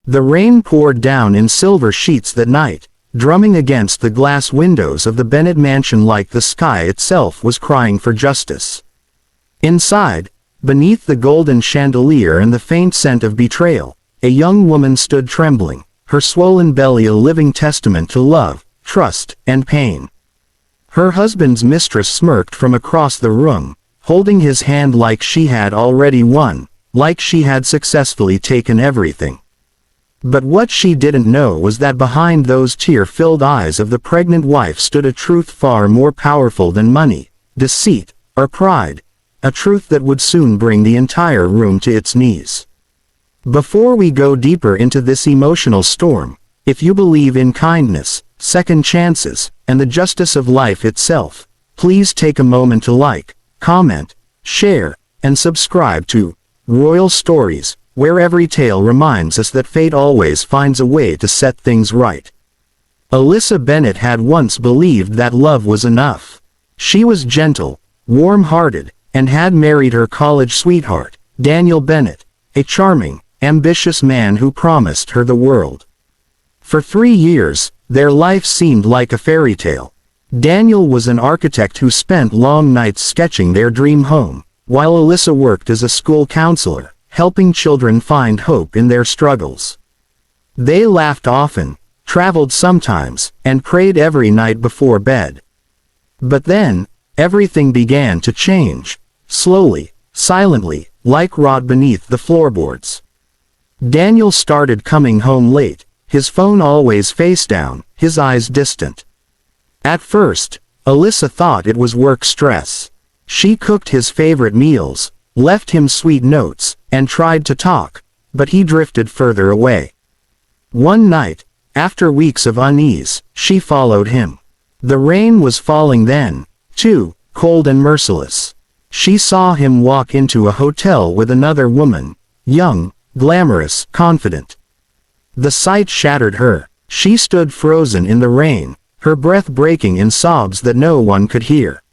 The rain poured down in silver sheets that night, drumming against the glass windows of the Bennett mansion like the sky itself was crying for justice. Inside, beneath the golden chandelier and the faint scent of betrayal, a young woman stood trembling, her swollen belly a living testament to love, trust, and pain. Her husband's mistress smirked from across the room, holding his hand like she had already won, like she had successfully taken everything. But what she didn't know was that behind those tear-filled eyes of the pregnant wife stood a truth far more powerful than money, deceit, or pride, a truth that would soon bring the entire room to its knees. Before we go deeper into this emotional storm, if you believe in kindness, second chances, and the justice of life itself, please take a moment to like, comment, share, and subscribe to Royal Stories, where every tale reminds us that fate always finds a way to set things right. Alyssa Bennett had once believed that love was enough. She was gentle, warm-hearted, and had married her college sweetheart, Daniel Bennett, a charming, ambitious man who promised her the world. For 3 years, their life seemed like a fairy tale. Daniel was an architect who spent long nights sketching their dream home, while Alyssa worked as a school counselor, helping children find hope in their struggles. They laughed often, traveled sometimes, and prayed every night before bed. But then, everything began to change, slowly, silently, like rot beneath the floorboards. Daniel started coming home late, his phone always face down, his eyes distant. At first, Alyssa thought it was work stress. She cooked his favorite meals, left him sweet notes, and tried to talk, but he drifted further away. One night, after weeks of unease, she followed him. The rain was falling then, too, cold and merciless. She saw him walk into a hotel with another woman, young, glamorous, confident. The sight shattered her. She stood frozen in the rain, her breath breaking in sobs that no one could hear.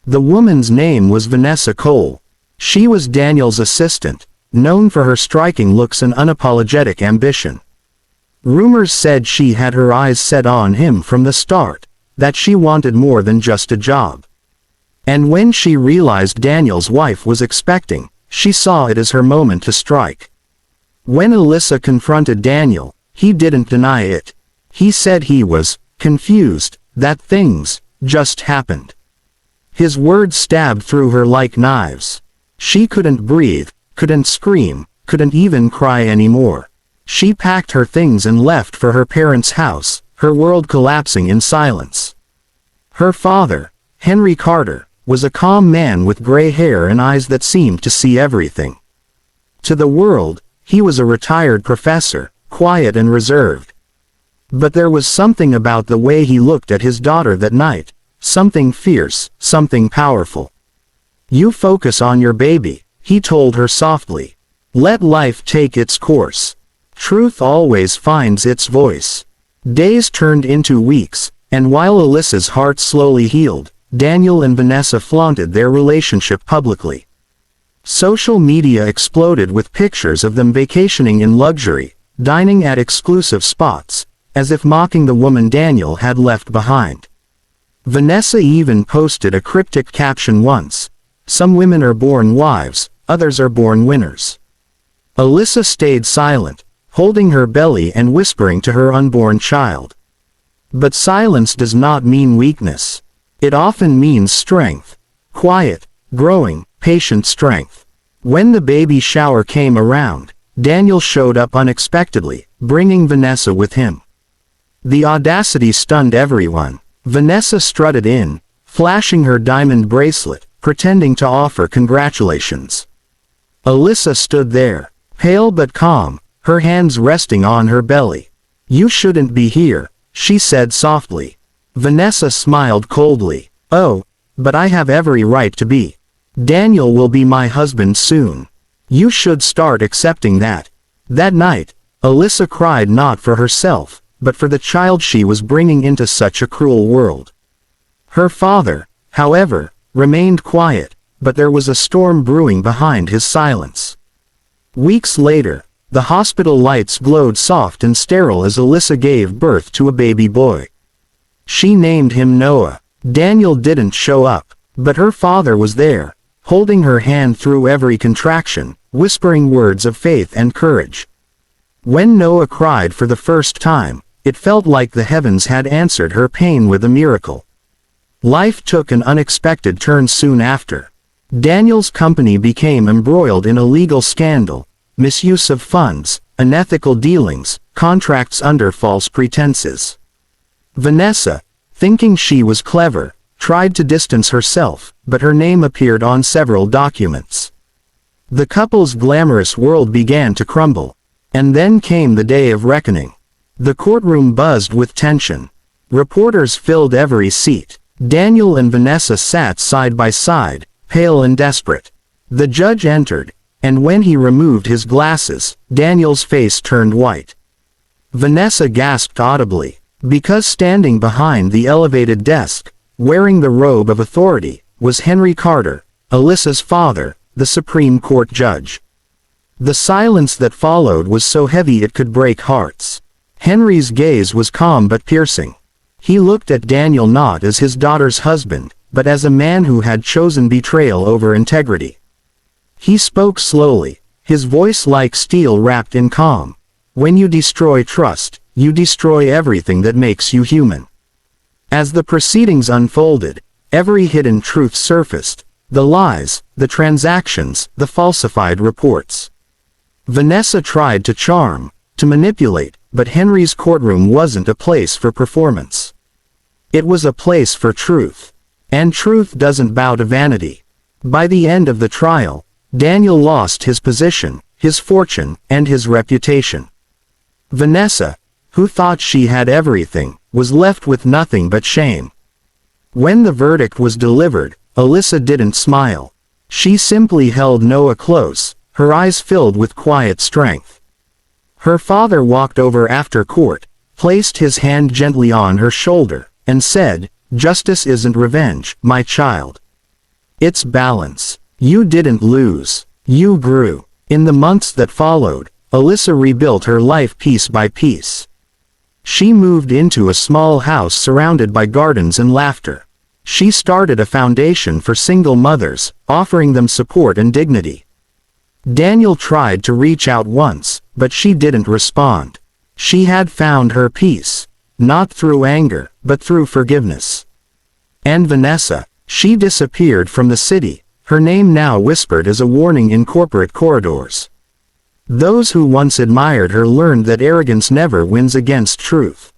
The woman's name was Vanessa Cole. She was Daniel's assistant, known for her striking looks and unapologetic ambition. Rumors said she had her eyes set on him from the start, that she wanted more than just a job. And when she realized Daniel's wife was expecting, she saw it as her moment to strike. When Alyssa confronted Daniel, he didn't deny it. He said he was confused, that things just happened. His words stabbed through her like knives. She couldn't breathe, couldn't scream, couldn't even cry anymore. She packed her things and left for her parents' house, her world collapsing in silence. Her father, Henry Carter, was a calm man with gray hair and eyes that seemed to see everything. To the world, he was a retired professor, quiet and reserved. But there was something about the way he looked at his daughter that night, something fierce, something powerful. "You focus on your baby," he told her softly. "Let life take its course. Truth always finds its voice." Days turned into weeks, and while Alyssa's heart slowly healed, Daniel and Vanessa flaunted their relationship publicly. Social media exploded with pictures of them vacationing in luxury, dining at exclusive spots, as if mocking the woman Daniel had left behind. Vanessa even posted a cryptic caption once: "Some women are born wives, others are born winners." Alyssa stayed silent, holding her belly and whispering to her unborn child. But silence does not mean weakness. It often means strength. Quiet, growing, patient strength. When the baby shower came around, Daniel showed up unexpectedly, bringing Vanessa with him. The audacity stunned everyone. Vanessa strutted in, flashing her diamond bracelet, pretending to offer congratulations. Alyssa stood there, pale but calm, her hands resting on her belly. "You shouldn't be here," she said softly. Vanessa smiled coldly. "Oh, but I have every right to be. Daniel will be my husband soon. You should start accepting that." That night, Alyssa cried not for herself, but for the child she was bringing into such a cruel world. Her father, however, remained quiet, but there was a storm brewing behind his silence. Weeks later, The hospital lights glowed soft and sterile as Alyssa gave birth to a baby boy. She named him Noah. Daniel didn't show up, but her father was there, holding her hand through every contraction, whispering words of faith and courage. When Noah cried for the first time, it felt like the heavens had answered her pain with a miracle. Life took an unexpected turn soon after. Daniel's company became embroiled in a legal scandal, misuse of funds, unethical dealings, contracts under false pretenses. Vanessa, thinking she was clever, tried to distance herself, but her name appeared on several documents. The couple's glamorous world began to crumble. And then came the day of reckoning. The courtroom buzzed with tension. Reporters filled every seat. Daniel and Vanessa sat side by side, pale and desperate. The judge entered, and when he removed his glasses, Daniel's face turned white. Vanessa gasped audibly, because standing behind the elevated desk, wearing the robe of authority, was Henry Carter, Alyssa's father, the Supreme Court judge. The silence that followed was so heavy it could break hearts. Henry's gaze was calm but piercing. He looked at Daniel not as his daughter's husband, but as a man who had chosen betrayal over integrity. He spoke slowly, his voice like steel wrapped in calm. When you destroy trust, you destroy everything that makes you human. As the proceedings unfolded, every hidden truth surfaced, the lies, the transactions, the falsified reports. Vanessa tried to charm, to manipulate, but Henry's courtroom wasn't a place for performance. It was a place for truth. And truth doesn't bow to vanity. By the end of the trial, Daniel lost his position, his fortune, and his reputation. Vanessa, who thought she had everything, was left with nothing but shame. When the verdict was delivered, Alyssa didn't smile. She simply held Noah close, her eyes filled with quiet strength. Her father walked over after court, placed his hand gently on her shoulder, and said, "Justice isn't revenge, my child. It's balance. You didn't lose. You grew." In the months that followed, Alyssa rebuilt her life piece by piece. She moved into a small house surrounded by gardens and laughter. She started a foundation for single mothers, offering them support and dignity. Daniel tried to reach out once, but she didn't respond. She had found her peace, not through anger, but through forgiveness. And Vanessa, she disappeared from the city, her name now whispered as a warning in corporate corridors. Those who once admired her learned that arrogance never wins against truth.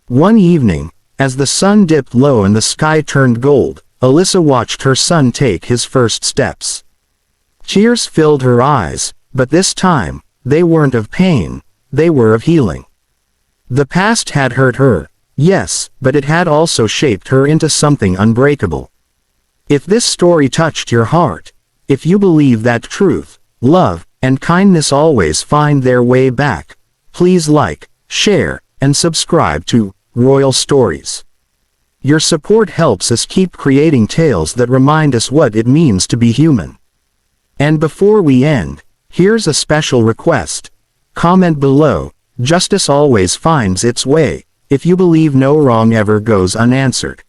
One evening, as the sun dipped low and the sky turned gold, Alyssa watched her son take his first steps. Tears filled her eyes, but this time, they weren't of pain, they were of healing. The past had hurt her, yes, but it had also shaped her into something unbreakable. If this story touched your heart, if you believe that truth, love, and kindness always find their way back, please like, share, and subscribe to Royal Stories. Your support helps us keep creating tales that remind us what it means to be human. And before we end, here's a special request. Comment below, "Justice always finds its way," if you believe no wrong ever goes unanswered.